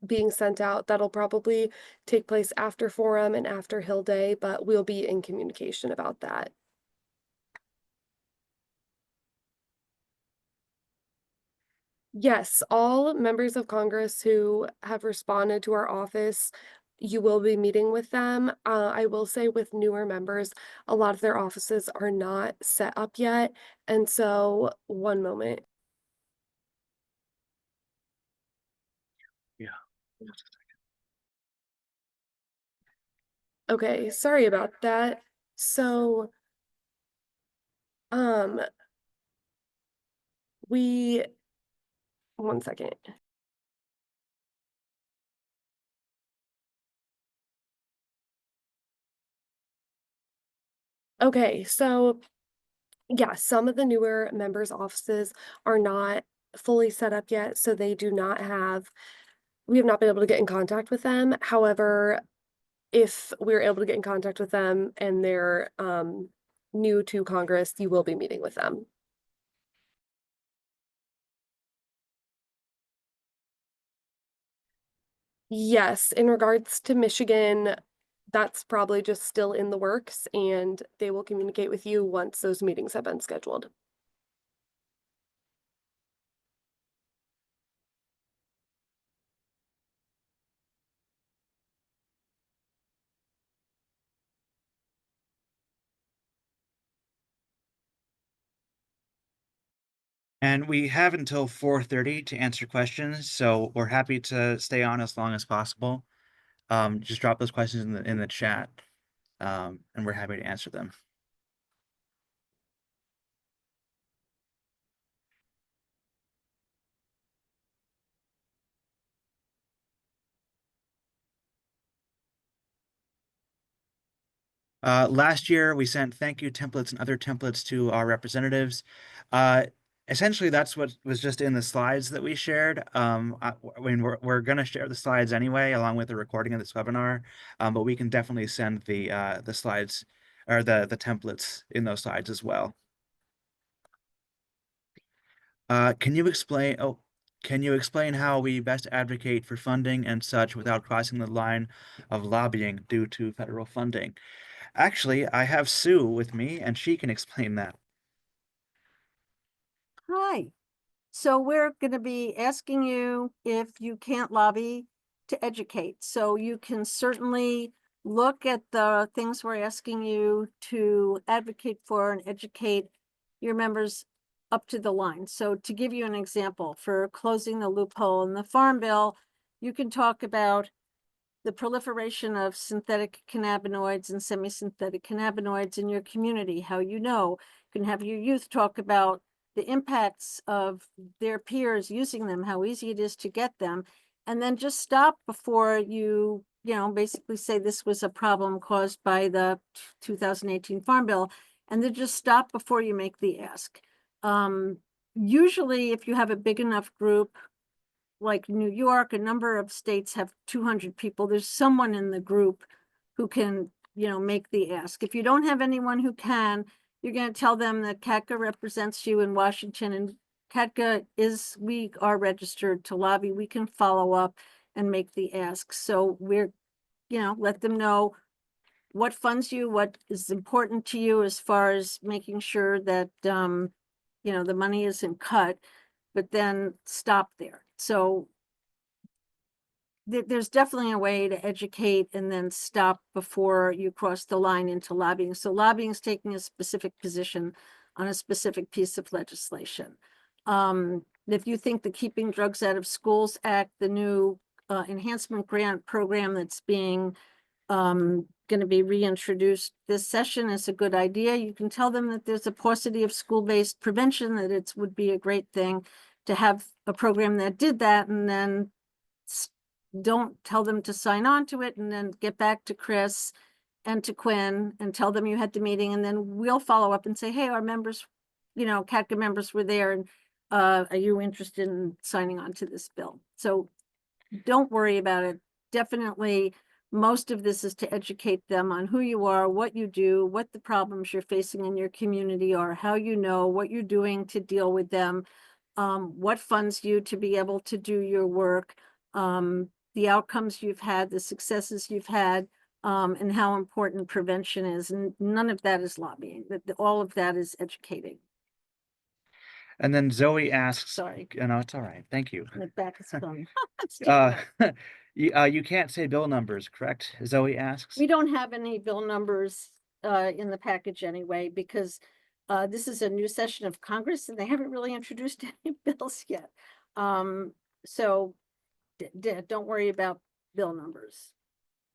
being sent out. That'll probably take place after Forum and after Hill Day, but we'll be in communication about that. Yes, all members of Congress who have responded to our office, you will be meeting with them. I will say with newer members, a lot of their offices are not set up yet. And so, one moment. Yeah. Okay, sorry about that. So, um, we, one second. Okay, so yeah, some of the newer members' offices are not fully set up yet, so we have not been able to get in contact with them. However, if we're able to get in contact with them and they're new to Congress, you will be meeting with them. Yes, in regards to Michigan, that's probably just still in the works, and they will communicate with you once those meetings have been scheduled. And we have until 4:30 to answer questions, so we're happy to stay on as long as possible. Just drop those questions in the chat, and we're happy to answer them. Last year, we sent thank you templates and other templates to our representatives. Uh, Essentially, that's what was just in the slides that we shared. I mean, we're going to share the slides anyway, along with the recording of this webinar. But we can definitely send the slides or the templates in those slides as well. Can you explain? Oh, can you explain how we best advocate for funding and such without crossing the line of lobbying due to federal funding? Actually, I have Sue with me, and she can explain that. Hi. So we're going to be asking you if you can't lobby to educate. So you can certainly look at the things we're asking you to advocate for and educate your members up to the line. So to give you an example, for closing the loophole in the Farm Bill, you can talk about the proliferation of synthetic cannabinoids and semi-synthetic cannabinoids in your community, how you can have your youth talk about the impacts of their peers using them, how easy it is to get them, and then just stop before you basically say this was a problem caused by the 2018 Farm Bill, and then just stop before you make the ask. Usually, if you have a big enough group, like New York, a number of states have 200 people. There's someone in the group who can, make the ask. If you don't have anyone who can, you're going to tell them that CATCA represents you in Washington, and we are registered to lobby. We can follow up and make the ask. So let them know what funds you, what is important to you as far as making sure that, the money isn't cut, but then stop there. So there's definitely a way to educate and then stop before you cross the line into lobbying. So lobbying is taking a specific position on a specific piece of legislation. If you think the Keeping Drugs Out of Schools Act, the new enhancement grant program that's being going to be reintroduced this session is a good idea, you can tell them that there's a paucity of school-based prevention, that it would be a great thing to have a program that did that, and then don't tell them to sign on to it, and then get back to Chris and to Quinn and tell them you had the meeting, and then we'll follow up and say, hey, our members, CATCA members were there, and are you interested in signing on to this bill? So don't worry about it. Definitely, most of this is to educate them on who you are, what you do, what the problems you're facing in your community are, how what you're doing to deal with them, what funds you to be able to do your work, the outcomes you've had, the successes you've had, and how important prevention is. And none of that is lobbying. All of that is educating. And then Zoe asks, Sorry. no, it's all right. Thank you. My back is gone. You can't say bill numbers, correct? Zoe asks. We don't have any bill numbers in the package anyway, because this is a new session of Congress and they haven't really introduced any bills yet. So don't worry about bill numbers.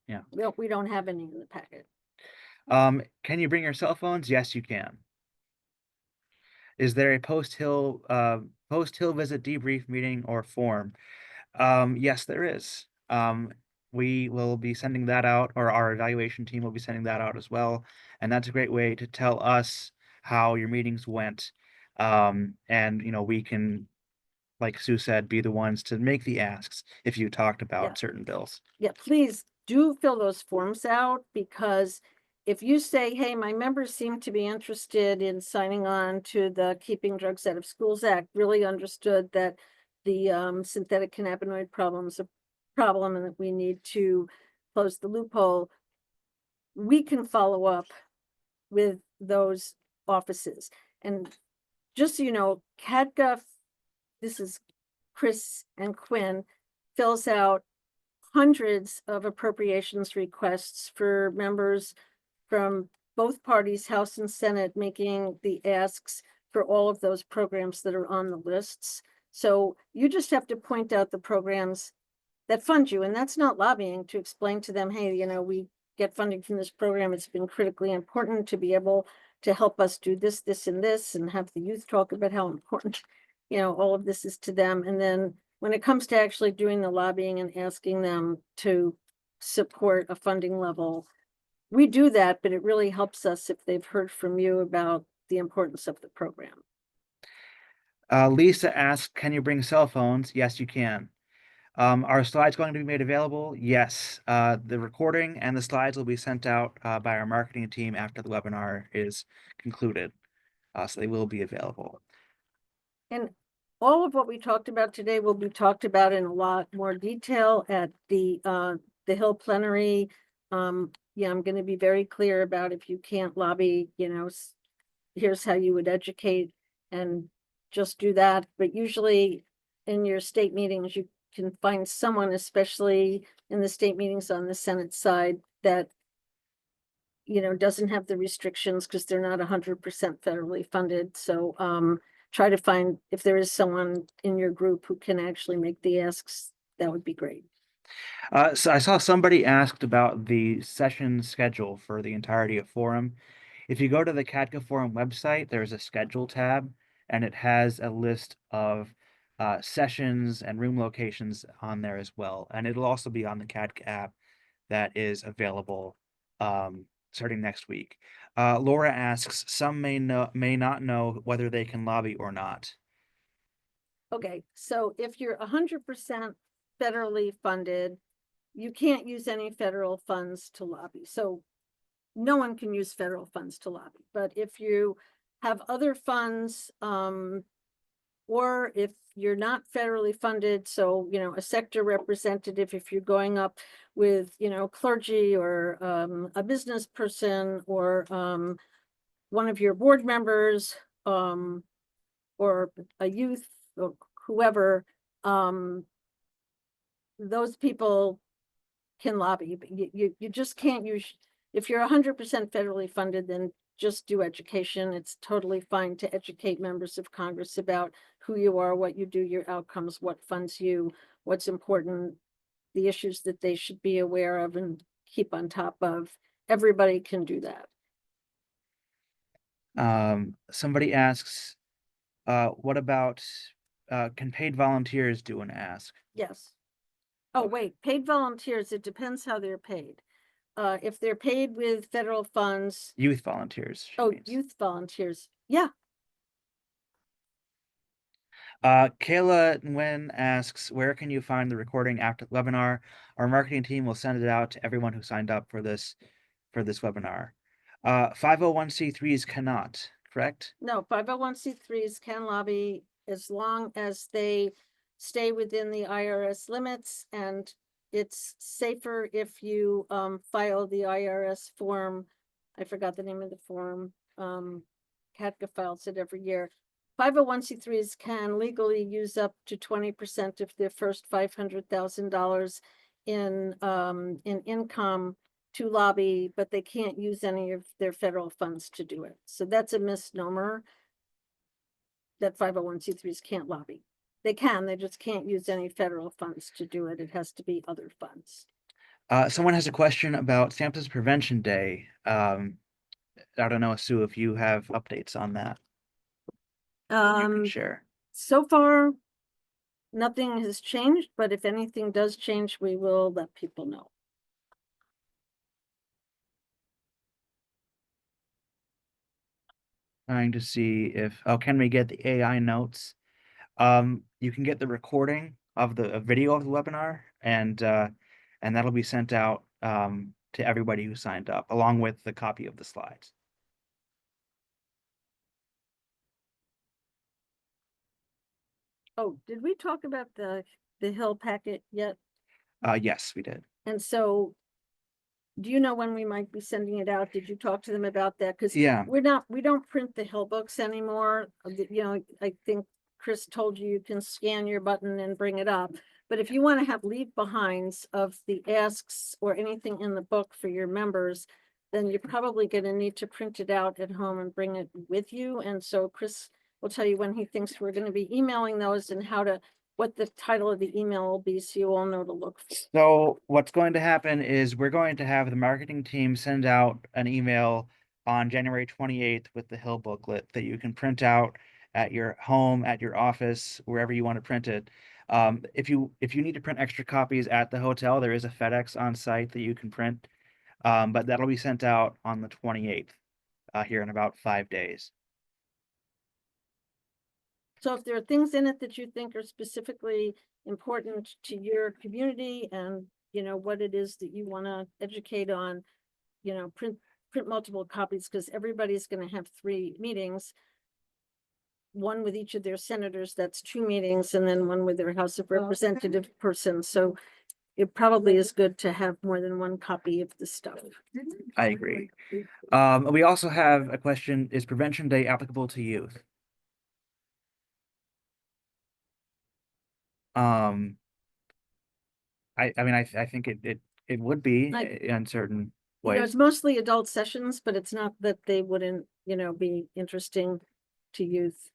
Yeah. We don't have any in the packet. Can you bring your cell phones? Yes, you can. Is there a post-Hill visit debrief meeting or form? Yes, there is. We will be sending that out, or our evaluation team will be sending that out as well. And that's a great way to tell us how your meetings went. And we can, like Sue said, be the ones to make the asks if you talked about certain bills. Yeah, please do fill those forms out, because if you say, hey, my members seem to be interested in signing on to the Keeping Drugs Out of Schools Act, really understood that the synthetic cannabinoid problem is a problem and that we need to close the loophole, we can follow up with those offices. And just so you know, CADGA, this is Chris and Quinn, fills out hundreds of appropriations requests for members from both parties, House and Senate, making the asks for all of those programs that are on the lists. So you just have to point out the programs that fund you, and that's not lobbying, to explain to them, hey, you know, we get funding from this program. It's been critically important to be able to help us do this, this, and this, and have the youth talk about how important, you know, all of this is to them. And then when it comes to actually doing the lobbying and asking them to support a funding level, we do that, but it really helps us if they've heard from you about the importance of the program. Lisa asked, can you bring cell phones? Yes, you can. Are slides going to be made available? Yes. The recording and the slides will be sent out by our marketing team after the webinar is concluded. So they will be available. And all of what we talked about today will be talked about in a lot more detail at the Hill plenary. Yeah, I'm going to be very clear about, if you can't lobby, you know, here's how you would educate, and just do that. But usually in your state meetings, you can find someone, especially in the state meetings on the Senate side, that, you know, doesn't have the restrictions because they're not 100% federally funded. So try to find, if there is someone in your group who can actually make the asks, that would be great. So I saw somebody asked about the session schedule for the entirety of forum. If you go to the CATCA forum website, there's a schedule tab, and it has a list of sessions and room locations on there as well. And it'll also be on the CATCA app that is available starting next week. Laura asks, some may not know whether they can lobby or not. Okay, so if you're 100% federally funded, you can't use any federal funds to lobby. So no one can use federal funds to lobby. But if you have other funds, or if you're not federally funded, so, you know, a sector representative, if you're going up with, you know, clergy or a business person, or one of your board members, or a youth, or whoever, those people can lobby, but you just can't use, if you're 100% federally funded, then just do education. It's totally fine to educate members of Congress about who you are, what you do, your outcomes, what funds you, what's important, the issues that they should be aware of and keep on top of. Everybody can do that. Somebody asks, what about can paid volunteers do an ask? Yes. Oh, Okay. wait, paid volunteers, it depends how they're paid. If they're paid with federal funds, Youth volunteers. She oh, means. youth volunteers, yeah. Kayla Nguyen asks, where can you find the recording after the webinar? Our marketing team will send it out to everyone who signed up for this webinar. 501c3s cannot, correct? No, 501c3s can lobby as long as they stay within the IRS limits, and it's safer if you file the IRS form. I forgot the name of the form. CATCA files it every year. 501c3s can legally use up to 20% of their first $500,000 in income to lobby, but they can't use any of their federal funds to do it. So that's a misnomer, that 501c3s can't lobby. They can, they just can't use any federal funds to do it. It has to be other funds. Someone has a question about Samples Prevention Day. I don't know, Sue, if you have updates on that you can share. So far, nothing has changed, but if anything does change, we will let people know. Trying to see if, oh, can we get the AI notes? You can get the recording of the video of the webinar, and that'll be sent out to to everybody who signed up, along with the copy of the slides. Oh, did we talk about the Hill packet yet? Yes, we did. And so do you know when we might be sending it out? Did you talk to them about that? Because Yeah. we don't print the Hill books anymore. You know, I think Chris told you you can scan your button and bring it up. But if you want to have leave behinds of the asks or anything in the book for your members, then you're probably going to need to print it out at home and bring it with you. And so Chris will tell you when he thinks we're going to be emailing those and what the title of the email will be, so you all know to look for. So what's going to happen is we're going to have the marketing team send out an email on January 28th with the Hill booklet that you can print out at your home, at your office, wherever you want to print it. If you need to print extra copies at the hotel, there is a FedEx on site that you can print, but that'll be sent out on the 28th, here in about 5 days. So if there are things in it that you think are specifically important to your community and, you know, what it is that you want to educate on, you know, print multiple copies, because everybody's going to have 3 meetings. One with each of their senators, that's 2 meetings, and then one with their House of Representative person. So it probably is good to have more than one copy of the stuff. I agree. We also have a question: is Prevention Day applicable to youth? I mean, I think it would be in certain You know, ways. it's mostly adult sessions, but it's not that they wouldn't, you know, be interesting to youth.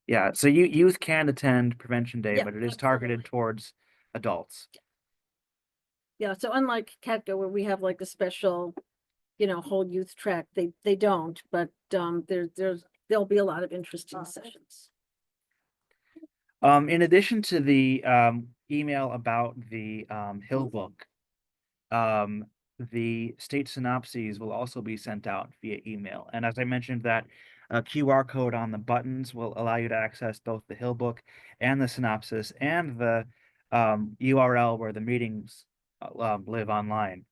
Yeah, so youth can attend Prevention Day, Yeah, but it is targeted towards adults. Yeah, so unlike Catco, where we have like a special, you know, whole youth track, they don't, but there'll be a lot of interesting sessions. In addition to the email about the Hill book, the state synopses will also be sent out via email. And as I mentioned, that QR code on the buttons will allow you to access both the Hill book and the synopsis and the URL where the meetings live online.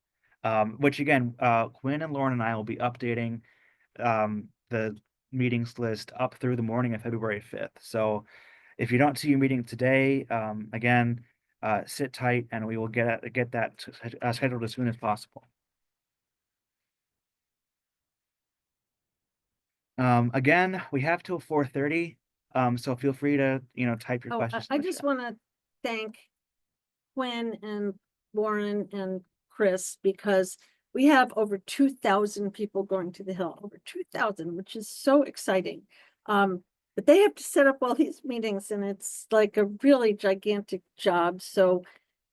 Which again, Quinn and Lauren and I will be updating the meetings list up through the morning of February 5th. So if you don't see your meeting today, again, sit tight and we will get that scheduled as soon as possible. Again, we have till 4:30, so feel free to, type your Oh, questions. I just want to thank Quinn and Lauren and Chris, because we have over 2,000 people going to the Hill, over 2,000, which is so exciting. But they have to set up all these meetings and it's like a really gigantic job. So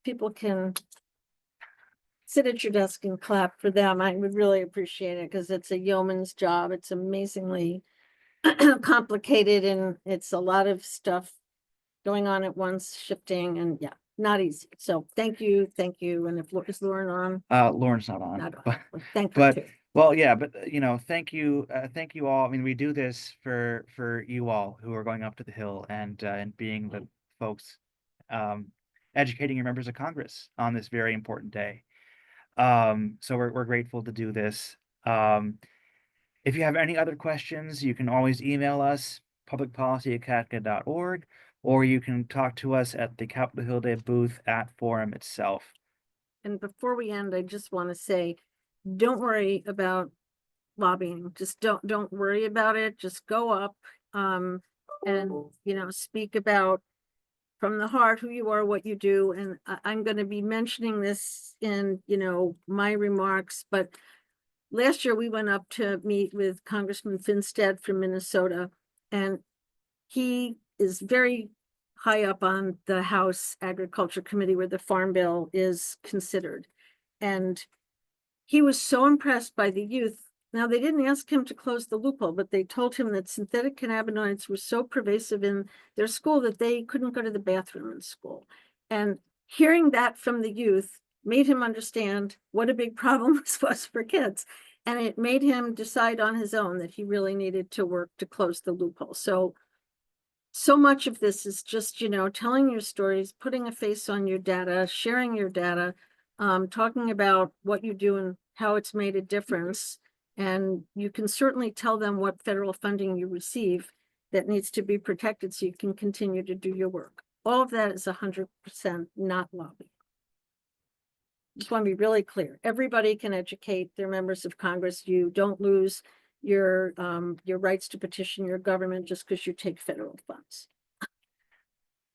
people can sit at your desk and clap for them. I would really appreciate it because it's a yeoman's job. It's amazingly complicated and it's a lot of stuff going on at once, shifting, and yeah, not easy. So thank you. And if is Lauren on? Lauren's not on, Not on. but Well, thank her but too. well, yeah, but thank you all. I mean, we do this for you all who are going up to the Hill and being the folks educating your members of Congress on this very important day. So we're grateful to do this. If you have any other questions, you can always email us, publicpolicy@catka.org, or you can talk to us at the Capitol Hill Day booth at Forum itself. And before we end, I just want to say, don't worry about lobbying. Just don't worry about it. Just go up and speak about from the heart who you are, what you do. And I'm going to be mentioning this in, my remarks, but last year we went up to meet with Congressman Finstead from Minnesota, and he is very high up on the House Agriculture Committee where the Farm Bill is considered. And he was so impressed by the youth. Now, they didn't ask him to close the loophole, but they told him that synthetic cannabinoids were so pervasive in their school that they couldn't go to the bathroom in school. And hearing that from the youth made him understand what a big problem this was for kids. And it made him decide on his own that he really needed to work to close the loophole. So much of this is just, telling your stories, putting a face on your data, sharing your data, talking about what you do how it's made a difference. And you can certainly tell them what federal funding you receive that needs to be protected so you can continue to do your work. All of that is 100% not lobbying. Just want to be really clear. Everybody can educate their members of Congress. You don't lose your rights to petition your government just because you take federal funds.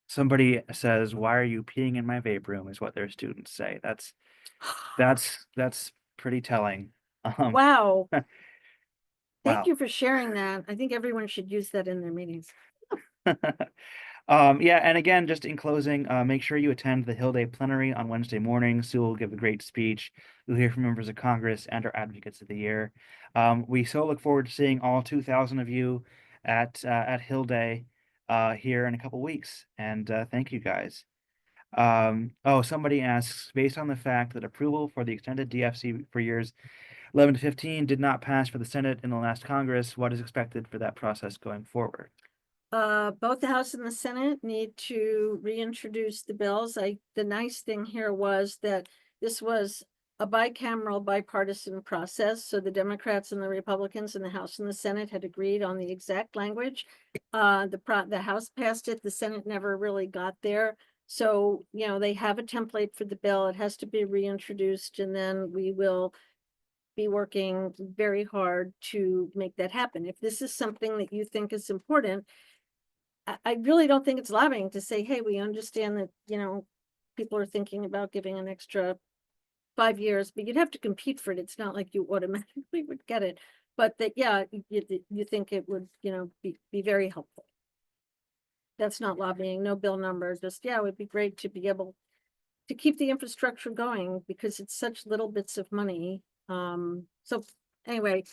Somebody says, "Why are you peeing in my vape room?" is what their students say. That's pretty telling. Wow. Wow. Thank you for sharing that. I think everyone should use that in their meetings. Yeah, and again, just in closing, make sure you attend the Hill Day plenary on Wednesday morning. Sue will give a great speech. You'll hear from members of Congress and our advocates of the year. We so look forward to seeing all 2,000 of you at Hill Day here in a couple weeks. And thank you guys. Oh, somebody asks, based on the fact that approval for the extended DFC for years 11 to 15 did not pass for the Senate in the last Congress, what is expected for that process going forward? Both the House and the Senate need to reintroduce the bills. The nice thing here was that this was a bicameral bipartisan process. So the Democrats and the Republicans in the House and the Senate had agreed on the exact language. The House passed it, the Senate never really got there. So, you know, they have a template for the bill. It has to be reintroduced, and then we will be working very hard to make that happen. If this is something that you think is important, I really don't think it's lobbying to say, hey, we understand that, you know, people are thinking about giving an extra 5 years, but you'd have to compete for it. It's not like you automatically would get it. But that, yeah, you think it would, you know, be very helpful. That's not lobbying, no bill number, just, yeah, it would be great to be able to keep the infrastructure going because it's such little bits of money. So anyway,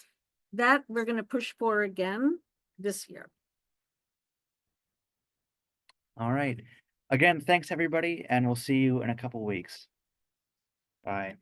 that we're going to push for again this year. All right. Again, thanks everybody, and we'll see you in a couple weeks. Bye.